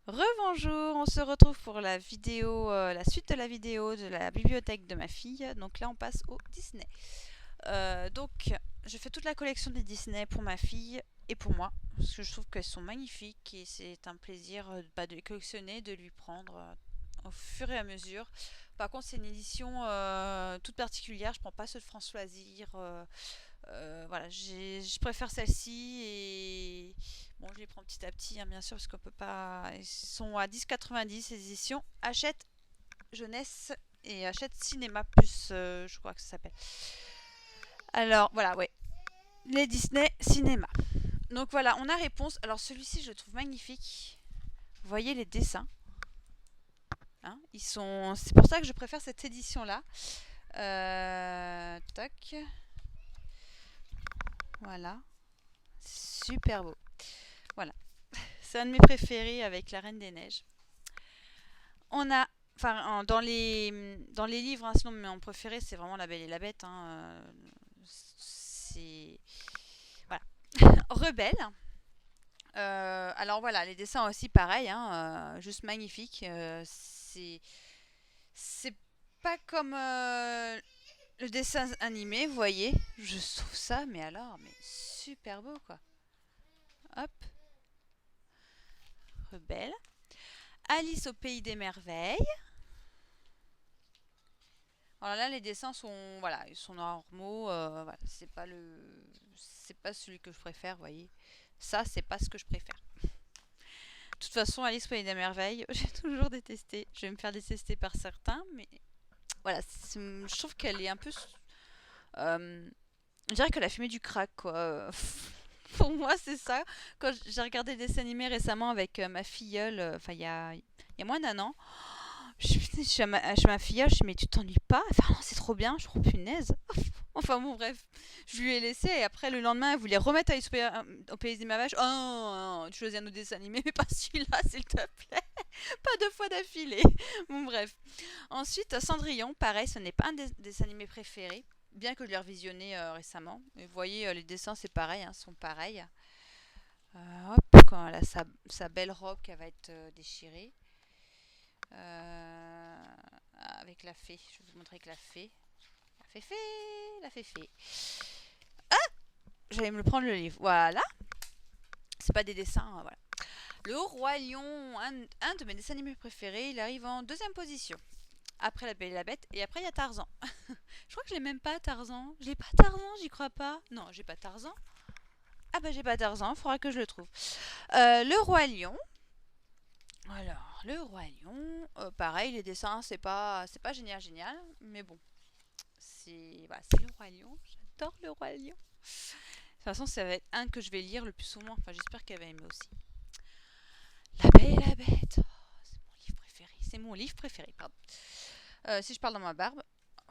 Rebonjour, on se retrouve pour la vidéo, la suite de la vidéo de la bibliothèque de ma fille. Donc là, on passe au Disney. Donc, je fais toute la collection des Disney pour ma fille et pour moi, parce que je trouve qu'elles sont magnifiques et c'est un plaisir de les collectionner, de lui prendre au fur et à mesure. Par contre, c'est une édition toute particulière. Je prends pas ceux de France Loisirs. Voilà, je préfère celle-ci et bon, je les prends petit à petit, hein, bien sûr, parce qu'on peut pas. Ils sont à 10,90 ces éditions. Achète jeunesse et achète cinéma plus, je crois que ça s'appelle. Alors voilà, ouais, les Disney cinéma. Donc voilà, on a réponse. Alors celui-ci, je le trouve magnifique. Vous voyez les dessins, hein, ils sont. C'est pour ça que je préfère cette édition-là. Toc, voilà, super beau. Voilà. C'est un de mes préférés avec la Reine des Neiges. On a, enfin, dans les livres, hein, sinon mon préféré c'est vraiment La Belle et la Bête. Hein, c'est voilà. Rebelle. Alors voilà, les dessins aussi pareil, hein, juste magnifiques. C'est pas comme le dessin animé, vous voyez. Je trouve ça, mais alors, mais super beau quoi. Hop, Rebelle. Alice au pays des merveilles. Alors là, les dessins sont, voilà, ils sont normaux. Voilà, c'est pas celui que je préfère, vous voyez. Ça, c'est pas ce que je préfère. De toute façon, Alice au Pays des Merveilles, j'ai toujours détesté. Je vais me faire détester par certains, mais voilà, je trouve qu'elle est un peu, on dirait qu'elle a fumé du crack, quoi. Pour moi, c'est ça. Quand j'ai regardé des dessins animés récemment avec ma filleule, enfin, il y a moins d'un an. Je suis chez ma filleule, je dis mais tu t'ennuies pas? Enfin non, c'est trop bien, je trouve punaise. Enfin bon bref, je lui ai laissé et après le lendemain elle voulait remettre Alice au pays des merveilles. Oh non, non, tu choisis un autre dessin animé mais pas celui-là s'il te plaît. Pas deux fois d'affilée. Bon bref. Ensuite Cendrillon, pareil, ce n'est pas un des dessins animés préférés, bien que je l'ai revisionné récemment. Et vous voyez les dessins c'est pareil, hein, sont pareils. Hop, quand elle a sa belle robe qui va être déchirée. Euh, avec la fée. Je vais vous montrer avec la fée. La fée fée, la fée fée. J'allais me le prendre le livre. Voilà. C'est pas des dessins, voilà. Le Roi Lion, un de mes dessins animés préférés, il arrive en deuxième position. Après La Belle et la Bête, et après il y a Tarzan. Je crois que je l'ai même pas Tarzan. Je l'ai pas Tarzan, j'y crois pas. Non, j'ai pas Tarzan. Ah bah j'ai pas Tarzan, faudra que je le trouve. Le Roi Lion. Alors, le Roi Lion, pareil, les dessins, c'est pas génial, génial, mais bon, c'est le Roi Lion. J'adore le Roi Lion. De toute façon, ça va être un que je vais lire le plus souvent. Enfin, j'espère qu'elle va aimer aussi. La Belle et la Bête. Oh, c'est mon livre préféré. C'est mon livre préféré, pardon. Si je parle dans ma barbe.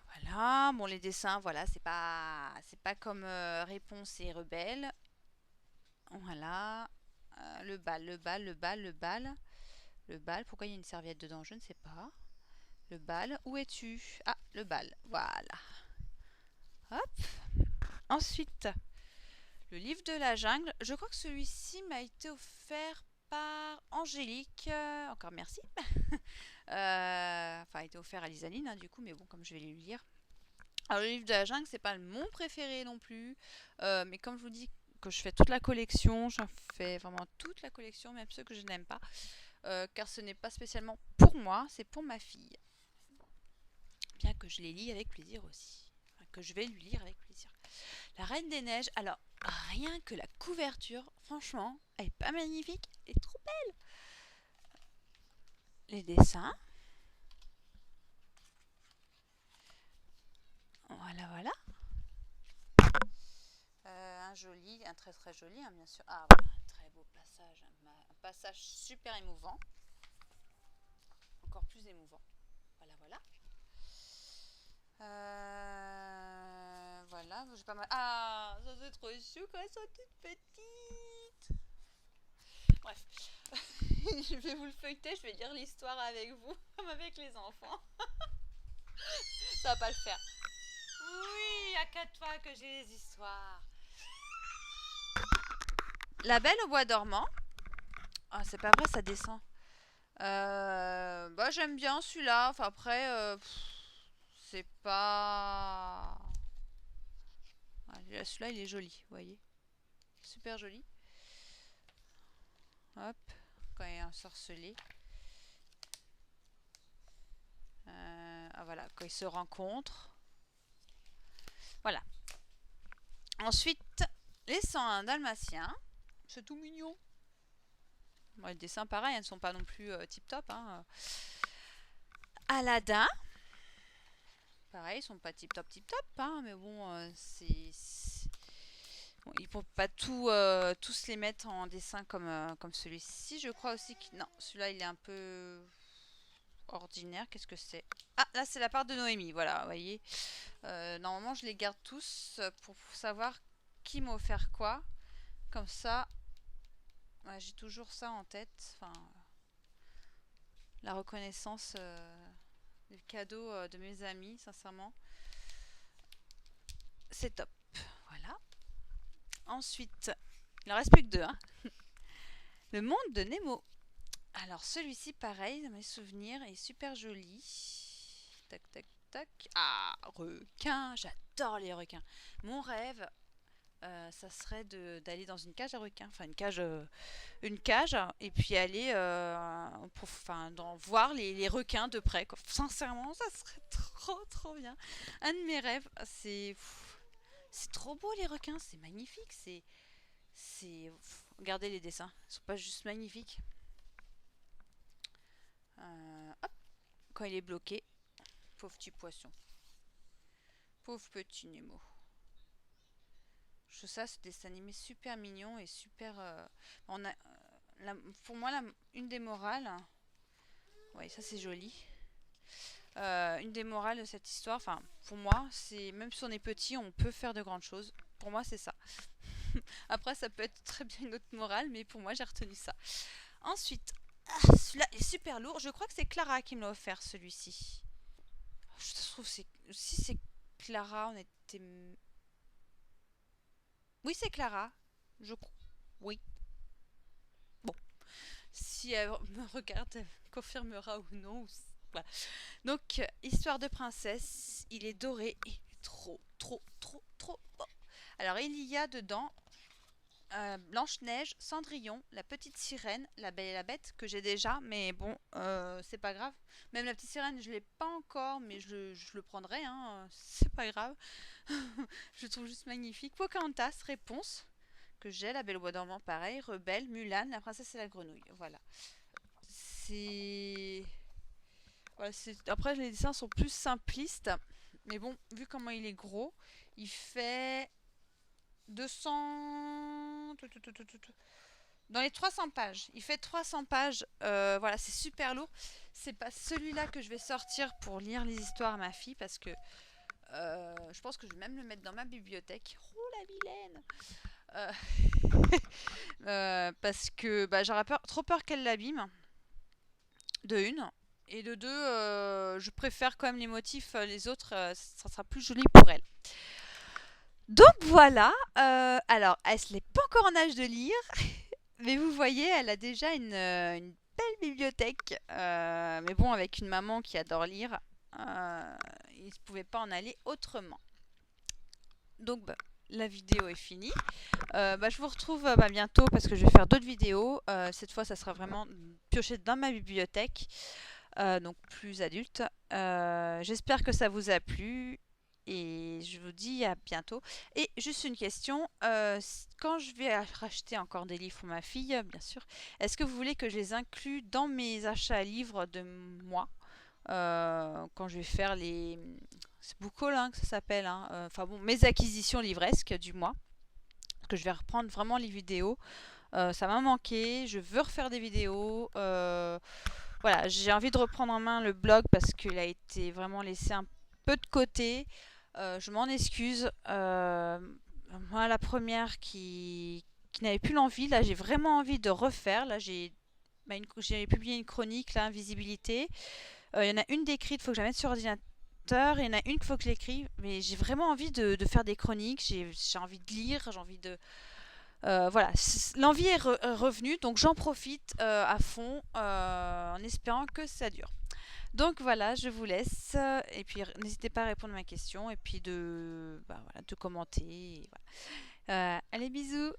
Voilà. Bon, les dessins, voilà, c'est pas comme Réponse et Rebelle. Voilà. Le bal, le bal, le bal, le bal. Le bal. Pourquoi il y a une serviette dedans? Je ne sais pas. Le bal. Où es-tu? Ah, le bal. Voilà. Hop. Ensuite, le livre de la jungle. Je crois que celui-ci m'a été offert par Angélique. Encore merci. Enfin, a été offert à Lisaline, hein, du coup, mais bon, comme je vais le lire. Alors, le livre de la jungle, c'est pas mon préféré non plus. Mais comme je vous dis que je fais toute la collection, j'en fais vraiment toute la collection, même ceux que je n'aime pas. Car ce n'est pas spécialement pour moi, c'est pour ma fille. Bien que je les lis avec plaisir aussi. Enfin, que je vais lui lire avec plaisir. La Reine des Neiges, alors rien que la couverture, franchement, elle est pas magnifique, elle est trop belle. Les dessins, voilà, voilà. Un très très joli, hein, bien sûr. Ah voilà, un très beau passage, un passage super émouvant, encore plus émouvant. Voilà, voilà. Voilà, j'ai pas mal. Ah, ça c'est trop chou quand elles sont toutes petites. Bref, je vais vous le feuilleter, je vais lire l'histoire avec vous, comme avec les enfants. Ça va pas le faire. Oui, à 4 fois que j'ai les histoires. La Belle au bois dormant. Ah, c'est pas vrai, ça descend. Bah, j'aime bien celui-là. Enfin, après, c'est pas... Ah, celui-là, il est joli, vous voyez. Super joli. Hop, quand il est ensorcelé. Ah, voilà, quand ils se rencontrent. Voilà. Ensuite, les 101 dalmatiens. C'est tout mignon. Bon, les dessins, pareil, ils ne sont pas non plus tip-top. Hein. Aladdin. Pareil, ils sont pas tip-top, tip-top. Hein, mais bon, bon, ils ne peuvent pas tous les mettre en dessin comme celui-ci. Je crois aussi que... Non, celui-là, il est un peu ordinaire. Qu'est-ce que c'est? Ah, là, c'est la part de Noémie. Voilà, vous voyez. Normalement, je les garde tous pour savoir qui m'a offert quoi. Comme ça, ouais, j'ai toujours ça en tête. Enfin, la reconnaissance du cadeau de mes amis, sincèrement. C'est top. Voilà. Ensuite, il en reste plus que deux. Hein. Le monde de Nemo. Alors, celui-ci, pareil, dans mes souvenirs, est super joli. Tac, tac, tac. Ah, requin. J'adore les requins. Mon rêve, ça serait d'aller dans une cage à requins, enfin une cage, et puis aller voir les requins de près. Quoi. Sincèrement, ça serait trop bien. Un de mes rêves, c'est trop beau les requins, c'est magnifique, regardez les dessins, ils sont pas juste magnifiques. Hop, quand il est bloqué, pauvre petit poisson, pauvre petit Nemo. Je trouve ça, ce dessin animé super mignon et super. On a, pour moi, une des morales. Ouais, ça c'est joli. Une des morales de cette histoire, enfin, pour moi, c'est même si on est petit, on peut faire de grandes choses. Pour moi, c'est ça. Après, ça peut être très bien une autre morale, mais pour moi, j'ai retenu ça. Ensuite, celui-là est super lourd. Je crois que c'est Clara qui me l'a offert, celui-ci. Je trouve si c'est Clara, on était. Oui, c'est Clara. Je crois. Oui. Bon. Si elle me regarde, elle confirmera ou non. Voilà. Donc, Histoire de princesse. Il est doré et trop beau. Alors, il y a dedans Blanche-Neige, Cendrillon, la petite sirène, la Belle et la Bête, que j'ai déjà, mais bon, c'est pas grave. Même la petite sirène, je l'ai pas encore, mais je le prendrai, hein, c'est pas grave. Je le trouve juste magnifique. Pocahontas, Réponse, que j'ai, La Belle au bois dormant, pareil. Rebelle, Mulan, La princesse et la grenouille. Voilà. C'est. Voilà, après, les dessins sont plus simplistes, mais bon, vu comment il est gros, il fait 200. Dans les 300 pages. Il fait 300 pages. Voilà, c'est super lourd. C'est pas celui-là que je vais sortir pour lire les histoires à ma fille parce que je pense que je vais même le mettre dans ma bibliothèque. Oh la vilaine parce que bah, j'aurais trop peur qu'elle l'abîme. De une. Et de deux, je préfère quand même les motifs. Les autres, ça sera plus joli pour elle. Donc voilà. Alors, elle n'est pas encore en âge de lire. Mais vous voyez, elle a déjà une belle bibliothèque. Mais bon, avec une maman qui adore lire, il ne pouvait pas en aller autrement. Donc, bah, la vidéo est finie. Je vous retrouve bientôt parce que je vais faire d'autres vidéos. Cette fois, ça sera vraiment pioché dans ma bibliothèque. Donc, plus adulte. J'espère que ça vous a plu. Et je vous dis à bientôt. Et juste une question, quand je vais racheter encore des livres pour ma fille, bien sûr, est-ce que vous voulez que je les inclue dans mes achats à livres de moi quand je vais faire les... C'est Bookhaul que ça s'appelle. Hein. Enfin bon, mes acquisitions livresques du mois. Parce que je vais reprendre vraiment les vidéos. Ça m'a manqué, je veux refaire des vidéos. Voilà, j'ai envie de reprendre en main le blog parce qu'il a été vraiment laissé un peu de côté. Je m'en excuse. Moi, la première qui n'avait plus l'envie, là, j'ai vraiment envie de refaire. Là, j'ai publié une chronique, là, Invisibilité. Il y en a une d'écrite, il faut que je la mette sur ordinateur. Il y en a une qu'il faut que je l'écrive. Mais j'ai vraiment envie de faire des chroniques. J'ai envie de lire, j'ai envie de... Voilà, l'envie est revenue, donc j'en profite à fond en espérant que ça dure. Donc voilà, je vous laisse et puis n'hésitez pas à répondre à ma question et puis de, bah, voilà, de commenter. Et voilà. Allez, bisous!